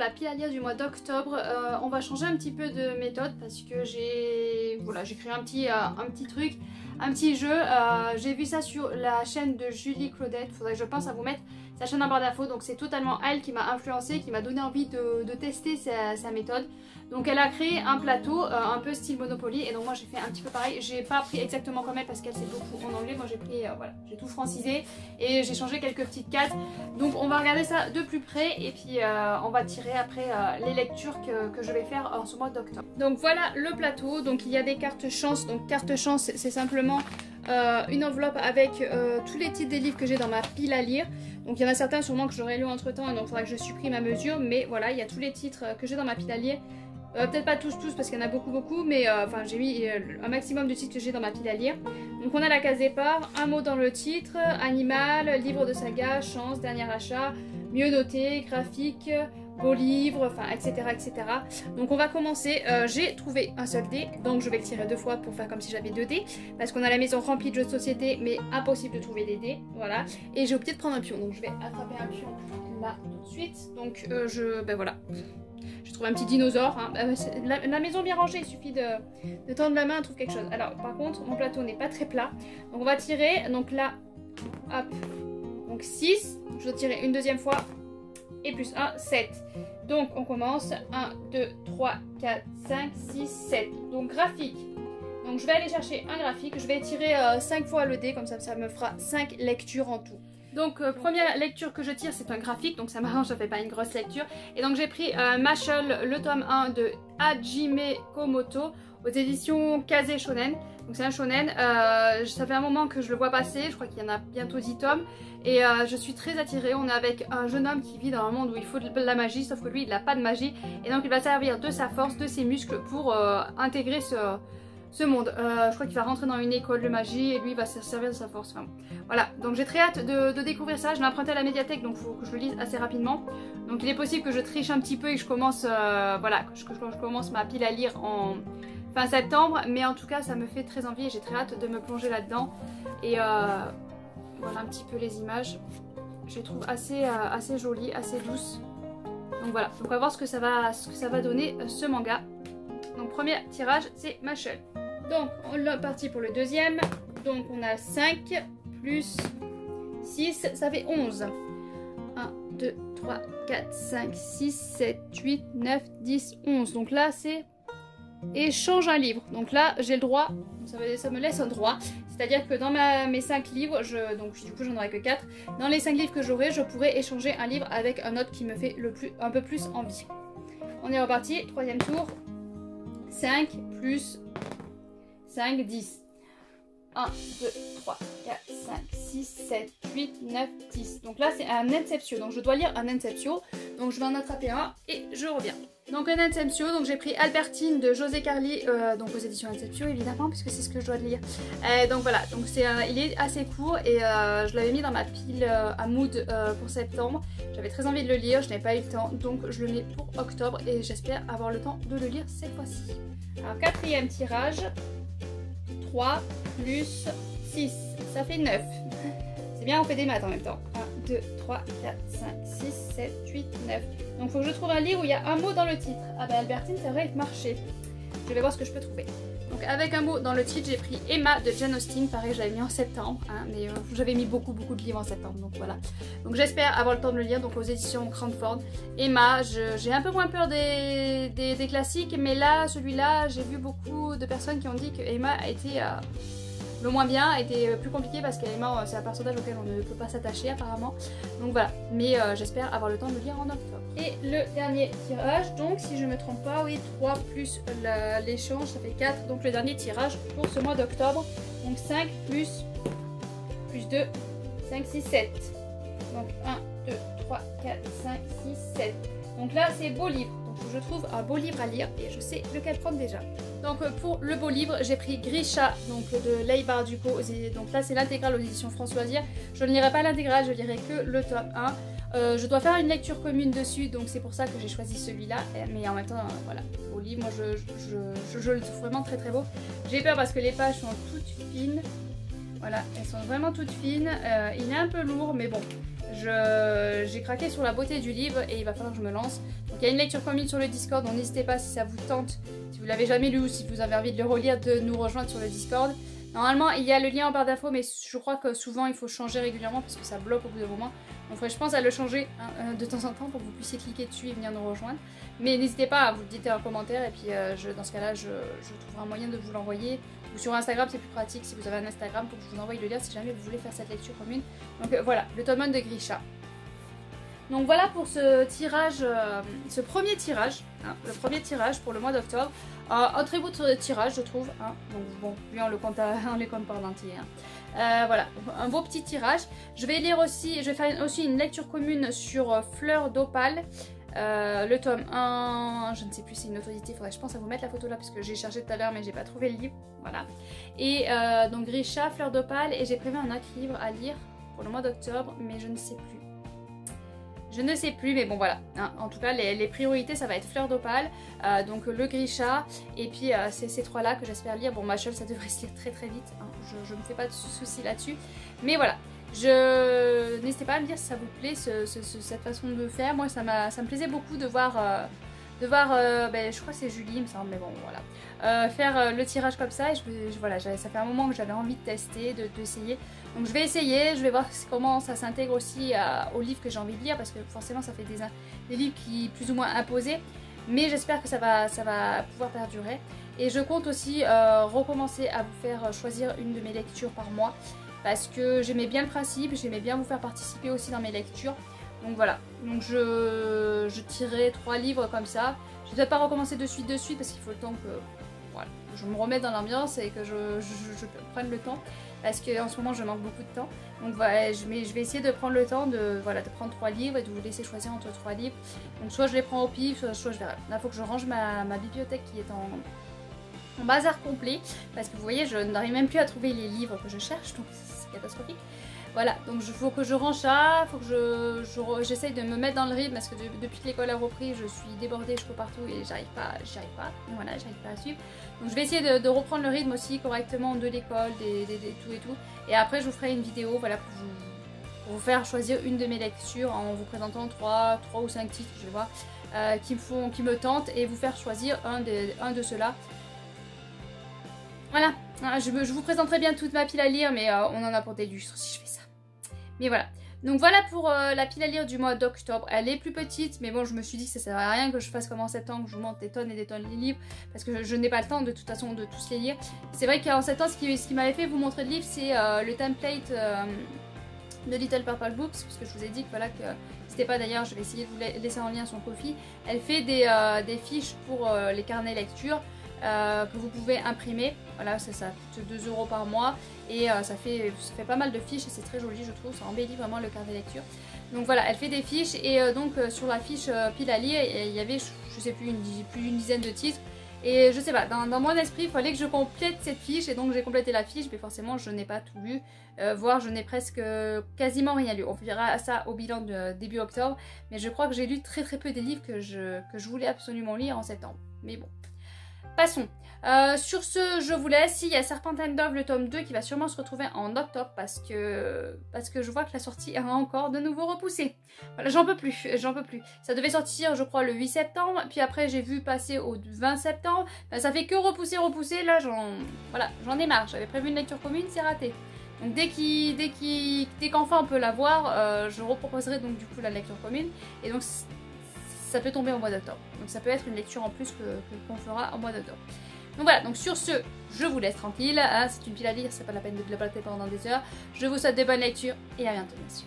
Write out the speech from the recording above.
la pile à lire du mois d'octobre. On va changer un petit peu de méthode parce que j'ai créé un petit truc, un petit jeu. J'ai vu ça sur la chaîne de Julie Claudette. Faudrait que je pense à vous mettre sa chaîne en barre d'infos. Donc c'est totalement elle qui m'a influencé, qui m'a donné envie de tester sa méthode. Donc elle a créé un plateau un peu style Monopoly et donc moi j'ai fait un petit peu pareil. J'ai pas appris exactement comme elle parce qu'elle sait beaucoup en anglais. Moi j'ai pris, voilà, j'ai tout francisé et j'ai changé quelques petites cases. Donc on va regarder ça de plus près et puis on va tirer après les lectures que je vais faire en ce mois d'octobre. Donc voilà le plateau. Donc il y a des cartes chance. Donc carte chance c'est simplement une enveloppe avec tous les titres des livres que j'ai dans ma pile à lire. Donc il y en a certains sûrement que j'aurais lu entre temps et donc il faudra que je supprime à mesure. Mais voilà, il y a tous les titres que j'ai dans ma pile à lire. Peut-être pas tous parce qu'il y en a beaucoup mais enfin j'ai mis un maximum de titres que j'ai dans ma pile à lire. Donc on a la case départ, un mot dans le titre, animal, livre de saga, chance, dernier achat, mieux noté, graphique, beau livre, enfin etc. Donc on va commencer, j'ai trouvé un seul dé, donc je vais le tirer 2 fois pour faire comme si j'avais 2 dés. Parce qu'on a la maison remplie de jeux de société mais impossible de trouver des dés, voilà. Et j'ai oublié de prendre un pion, donc je vais attraper un pion là tout de suite. Donc ben voilà. Je trouve un petit dinosaure, hein. La maison bien rangée, il suffit de tendre la main, on trouve quelque chose. Alors par contre mon plateau n'est pas très plat, donc on va tirer, donc là, hop, donc 6, je dois tirer une deuxième fois, et plus 1, 7. Donc on commence, 1, 2, 3, 4, 5, 6, 7, donc graphique. Donc je vais aller chercher un graphique, je vais tirer 5 fois le dé, comme ça me fera 5 lectures en tout. Donc première lecture que je tire c'est un graphique, donc ça m'arrange, ça fait pas une grosse lecture. Et donc j'ai pris Mashle, le tome 1 de Hajime Komoto aux éditions Kaze Shonen. Donc c'est un shonen, ça fait un moment que je le vois passer, je crois qu'il y en a bientôt 10 tomes. Et je suis très attirée, on est avec un jeune homme qui vit dans un monde où il faut de la magie, sauf que lui il n'a pas de magie. Et donc il va servir de sa force, de ses muscles pour intégrer ce monde. Je crois qu'il va rentrer dans une école de magie et lui il va se servir de sa force. Enfin, voilà, donc j'ai très hâte de découvrir ça. Je l'ai emprunté à la médiathèque donc il faut que je le lise assez rapidement. Donc il est possible que je triche un petit peu et que je commence, voilà, que je commence ma pile à lire en fin septembre. Mais en tout cas ça me fait très envie et j'ai très hâte de me plonger là-dedans. Et voilà un petit peu les images. Je les trouve assez jolies, assez douces. Donc voilà, donc on va voir ce que ça va donner ce manga. Donc premier tirage c'est Mashle. Donc on est parti pour le deuxième. Donc on a 5 plus 6, ça fait 11. 1, 2, 3, 4, 5, 6, 7, 8, 9, 10, 11. Donc là c'est échange un livre. Donc là j'ai le droit, ça me laisse un droit. C'est-à-dire que dans mes 5 livres, donc du coup j'en aurai que 4. Dans les 5 livres que j'aurai, je pourrai échanger un livre avec un autre qui me fait un peu plus envie. On est reparti, troisième tour. 5 plus 5, 10. 1, 2, 3, 4, 5, 6, 7, 8, 9, 10. Donc là c'est un Inceptio. Donc je dois lire un Inceptio. Donc je vais en attraper un et je reviens. Donc un Inceptio, donc j'ai pris Albertine de José Carli, donc aux éditions Inceptio évidemment puisque c'est ce que je dois lire. Donc voilà, donc il est assez court et je l'avais mis dans ma pile à mood pour septembre. J'avais très envie de le lire, je n'avais pas eu le temps, donc je le mets pour octobre et j'espère avoir le temps de le lire cette fois-ci. Alors quatrième tirage, 3 plus 6, ça fait 9. C'est bien, on fait des maths en même temps. 1, 2, 3, 4, 5, 6, 7, 8, 9. Donc il faut que je trouve un livre où il y a un mot dans le titre. Ah bah Albertine, ça aurait marché. Je vais voir ce que je peux trouver. Donc avec un mot dans le titre, j'ai pris Emma de Jane Austen. Pareil, je l'avais mis en septembre, hein, mais j'avais mis beaucoup de livres en septembre, donc voilà. Donc j'espère avoir le temps de le lire, donc aux éditions Cranford. Emma, j'ai un peu moins peur des classiques, mais là, celui-là, j'ai vu beaucoup de personnes qui ont dit que Emma a été le moins bien, a été plus compliqué parce qu'Emma, c'est un personnage auquel on ne peut pas s'attacher apparemment. Donc voilà, mais j'espère avoir le temps de le lire en octobre. Et le dernier tirage, donc si je ne me trompe pas, oui, 3 plus l'échange, ça fait 4. Donc le dernier tirage pour ce mois d'octobre. Donc 5 plus 2, 5, 6, 7. Donc 1, 2, 3, 4, 5, 6, 7. Donc là c'est beau livre. Donc je trouve un beau livre à lire et je sais lequel prendre déjà. Donc pour le beau livre, j'ai pris Grisha donc de Leigh Bardugo. Donc là c'est l'intégrale aux éditions Françoisière. Je ne lirai pas l'intégrale, je lirai que le tome 1. Je dois faire une lecture commune dessus, donc c'est pour ça que j'ai choisi celui-là. Mais en même temps, voilà, beau livre, moi je le trouve vraiment très beau. J'ai peur parce que les pages sont toutes fines. Voilà, elles sont vraiment toutes fines. Il est un peu lourd, mais bon, j'ai craqué sur la beauté du livre et il va falloir que je me lance. Donc il y a une lecture commune sur le Discord, donc n'hésitez pas si ça vous tente, si vous l'avez jamais lu ou si vous avez envie de le relire, de nous rejoindre sur le Discord. Normalement il y a le lien en barre d'infos, mais je crois que souvent il faut changer régulièrement parce que ça bloque au bout d'un moment. Donc je pense à le changer de temps en temps pour que vous puissiez cliquer dessus et venir nous rejoindre. Mais n'hésitez pas à vous le dire en commentaire et puis dans ce cas là je trouverai un moyen de vous l'envoyer. Ou sur Instagram c'est plus pratique si vous avez un Instagram pour que je vous envoie le lien si jamais vous voulez faire cette lecture commune. Donc voilà, le tome 1 de Grisha. Donc voilà pour ce tirage, ce premier tirage, hein, le premier tirage pour le mois d'octobre. Un très beau tirage je trouve, hein. Donc bon, lui on le compte par l'entier. Hein. Voilà, un beau petit tirage. Je vais lire aussi, je vais faire aussi une lecture commune sur Fleur d'Opale. Le tome 1, je ne sais plus, c'est une autre édité, je pense à vous mettre la photo là parce que j'ai cherché tout à l'heure mais j'ai pas trouvé le livre, voilà. Et donc Grisha, Fleur d'Opale, et j'ai prévu un autre livre à lire pour le mois d'octobre mais je ne sais plus. Je ne sais plus, mais bon voilà, hein. En tout cas les priorités ça va être Fleur d'Opale, donc le Grisha, et puis c'est ces trois là que j'espère lire. Bon Machel ça devrait se lire très très vite, hein. Je me fais pas de soucis là-dessus, mais voilà. N'hésitez pas à me dire si ça vous plaît cette façon de faire. Moi ça me plaisait beaucoup de voir, je crois que c'est Julie il me semble, mais bon voilà, faire le tirage comme ça. Et voilà, ça fait un moment que j'avais envie de tester, d'essayer. Donc je vais essayer, je vais voir comment ça s'intègre aussi aux livres que j'ai envie de lire, parce que forcément ça fait des livres qui plus ou moins imposés. Mais j'espère que ça va pouvoir perdurer. Et je compte aussi recommencer à vous faire choisir une de mes lectures par mois. Parce que j'aimais bien le principe, j'aimais bien vous faire participer aussi dans mes lectures. Donc voilà, donc je tirerai 3 livres comme ça. Je vais peut-être pas recommencer de suite parce qu'il faut le temps que voilà, je me remette dans l'ambiance et que je prenne le temps. Parce qu'en ce moment je manque beaucoup de temps. Donc voilà, je vais essayer de prendre le temps de prendre 3 livres et de vous laisser choisir entre 3 livres. Donc soit je les prends au pif, soit je verrai. Là il faut que je range ma bibliothèque qui est en bazar complet, parce que vous voyez je n'arrive même plus à trouver les livres que je cherche, donc c'est catastrophique. Voilà, donc il faut que je range ça, il faut que j'essaye de me mettre dans le rythme, parce que depuis que l'école a repris je suis débordée, je cours partout et j'y arrive pas, voilà, j'arrive pas à suivre. Donc je vais essayer de reprendre le rythme aussi correctement de l'école, tout et tout, et après je vous ferai une vidéo, voilà, pour vous faire choisir une de mes lectures en vous présentant 3 ou 5 titres, je vais voir, qui me tentent, et vous faire choisir un de ceux-là. Voilà, je vous présenterai bien toute ma pile à lire, mais on en a pour des lustres si je fais ça. Mais voilà, donc voilà pour la pile à lire du mois d'octobre. Elle est plus petite, mais bon, je me suis dit que ça ne servait à rien que je fasse comme en septembre, que je vous montre des tonnes et des tonnes de livres, parce que je n'ai pas le temps de toute façon de tous les lire. C'est vrai qu'en septembre, ce qui m'avait fait vous montrer le livre, c'est le template de Little Purple Books, parce que je vous ai dit que voilà, que n'hésitez pas d'ailleurs, je vais essayer de vous laisser en lien son Ko-fi. Elle fait des fiches pour les carnets lecture. Que vous pouvez imprimer, voilà, ça coûte 2 € par mois, et ça fait pas mal de fiches et c'est très joli je trouve, ça embellit vraiment le carnet lecture. Donc voilà, elle fait des fiches, et donc sur la fiche pile à lire, il y avait je sais plus une dizaine de titres, et je sais pas, dans mon esprit il fallait que je complète cette fiche, et donc j'ai complété la fiche, mais forcément je n'ai pas tout lu, voire je n'ai quasiment rien lu. On verra ça au bilan de début octobre, mais je crois que j'ai lu très peu des livres que je voulais absolument lire en septembre, mais bon. Passons. Sur ce, je vous laisse. Il y a Serpentine Dove, le tome 2, qui va sûrement se retrouver en octobre, parce que je vois que la sortie a encore de nouveau repoussé. Voilà, j'en peux plus. Ça devait sortir, je crois, le 8 septembre, puis après j'ai vu passer au 20 septembre. Enfin, ça fait que repousser. Là, j'en ai marre. J'avais prévu une lecture commune, c'est raté. Donc dès qu'enfin on peut la voir, je reproposerai donc du coup la lecture commune, et donc ça peut tomber au mois d'octobre. Donc ça peut être une lecture en plus qu'on fera au mois d'octobre. Donc voilà, donc sur ce, je vous laisse tranquille. Hein, c'est une pile à lire, c'est pas la peine de blablater pendant des heures. Je vous souhaite de bonnes lectures et à bientôt bien sûr.